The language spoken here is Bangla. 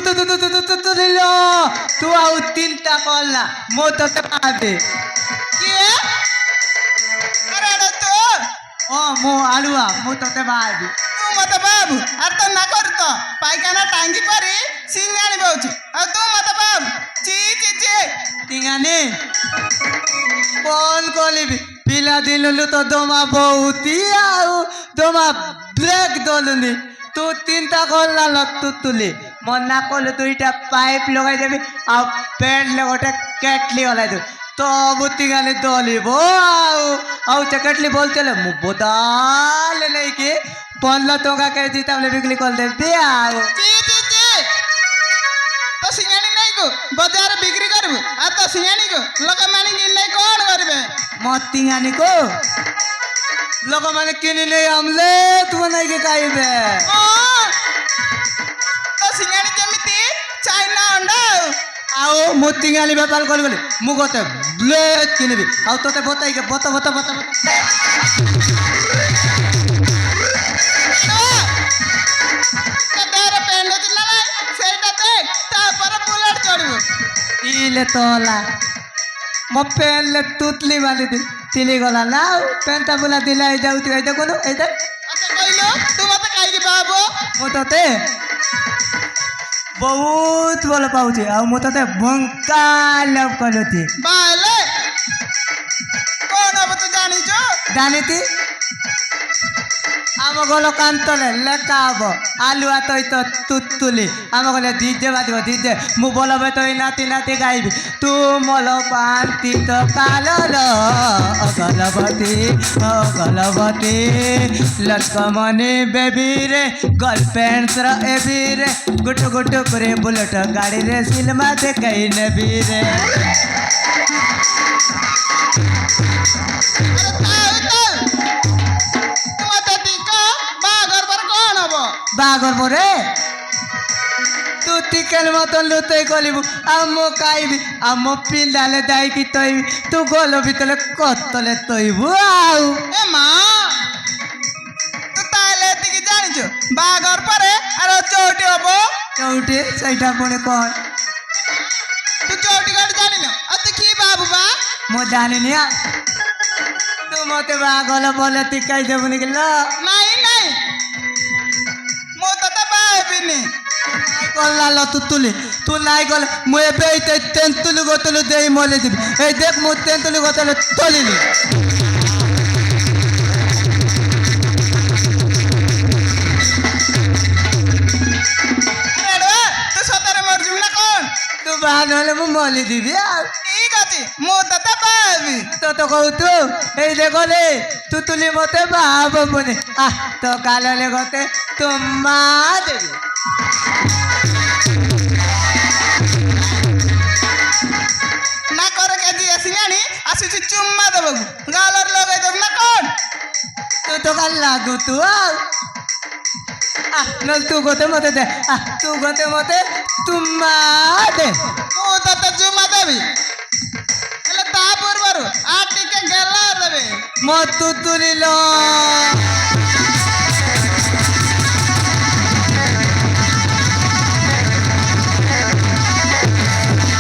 তুলিল তু ଆଉ তিনটা কল্লা মো তোতে পাবে କିଏ ଆରେ ଏଟା ତୁ ও মো আলুয়া মো তোতে পাবি ତୁ ମତେ ବାବୁ ଆରେ ତ ନା କରୁ ତ ପାଇଖାନା ଟାଙ୍ଗି ପାରି ସିଙ୍ଗାଣି ବଉଛୁ ଆଉ ତୁ ମତେ ବାବୁ ଚି ଚି ଚି তিঙানি কোন কলিবি পিলা দিলু তো দমা বহুতি আউ দমা ব্রেক দলুনি তু তিনটা কল্লা লত্তু তুলি মনা কলু দুইটা পাইপ লগাই দেবি আর প্যান্ট গোটে কেটলি হলাই দেবি তবু তিঙানি দলিব আউ সে কেটলি বলছিল মু বোতালে নেইকি 15 ଟଙ୍କା କେଜି ତାପରେ ବିକ୍ରି କରିଦେବି ଆଉ ଚି ଚି ଚି ତ ସିଙ୍ଗାଣି ନାଇଁ କୁ ବଜାର ବିକ୍ରି କରିବୁ ଆଉ ତ ସିଙ୍ଗାଣି କୁ ଲୋକମାନେ କିଣି କଣ କରିବେ ମୋ ତିঙାନିକୁ ଲୋକମାନେ କିଣି ନେଇ ଆମଲେଟ ବନାଇକି ଖାଇବେ ତ ସିଙ୍ଗାଣି ଯେମିତି ଚାଇନା ଅଣ୍ଡା ଆଉ ମୁଁ ତିঙାନି ବେପାର କରିବି ବୋଲି ମୁଁ ଗୋଟେ ବ୍ଲେଡ କିଣିବି ଆଉ ତୋତେ ବତାଇକି ବତ ବତ ବତ ଇଲେ ତଲା ମୋ ପେନ୍ରେ ତୁତଲି ବାନ୍ଧିଦି ତିଲି ଗଲା ନା ଆଉ ପେନ୍ଟା ବୁଲା ଦିଲା ହେଇଯାଉଛି ଏଇ ଦେଖୁନୁ ଏଇ ଦେখ ମୁଁ ତତେ ବହୁତ ଭଲ ପାଉଛି ଆଉ ମୁଁ ତତେ ବଙ୍କା ଲଭ କରୁଛି ଜାଣିତି ଆମ ଗଲ କାନ୍ତଲେ ଲେଖା ହବ ଆଲୁଆ ତଇତ ତୁତୁଲି ଆମ ଗଲେ ଡିଜେ ବାଜିବ ଡିଜେ ମୁଁ ବୋଲ ତଇ ନାତି ନାତି ଗାଇବି ତୁ ମଲ ପାନ୍ତି ତ କାଲର ଅଗଲବତୀ ଲଟକମନି ବେବିରେ ଗର୍ଲଫ୍ରେଣ୍ଡର ଏବିରେ ଗୁଟୁ ଗୁଟୁ করে বুলেট গাড়িরে সিনেমা দেখাই নেবিরে বাঘর পরে তু চিকেন মতন লুতেই কলিবু আম খাইবি আম পিন্ডালে যাইকি তৈবি তু গল ভিতরে কতলে তৈবু আউ এ মা তু তাহলে এতিকি জানিছো বাঘর পরে আর চৌটি হবো চৌটি সেইটা পুଣି কন তু চৌটি গাড়ি জানিনো আর তু কি বাবু বা মো জানিনি আর তু মতে বাঘল বলে টিকাই দেবুনি গেল নাই নাই মো ততে পাইবিনি কল্লাল তুতুলি তু নাই গলে মু এবে এই তেন্তুলি গোতলু দেই মলে দিবি এই দেখ মু তেন্তুলি গোতলু তলিলি তু সতরে মরজিম না কোন তু বাহান হলে মু মলি দিবি আর ঠিক আছে মো ততে পাইবি তো তো কৌতু এই দেখলে তুতুলি মতে বাহাব পুনি আহ তো কাললে গতে তোমা দেবি না করে কেজি আসিনি আসুছি চুম্মা দেব গালর লগাই দেব না কোন তু তো কাল লাগু তু নল তু গতে মতে দে তু গতে মতে তোমা দে মো ততে চুম্মা দেবি ହେଲେ ତା ପୂର୍ବରୁ ଆ ଟିକେ ଗେଲା ଦେବେ ମୋ ତୁତୁଲି ଲ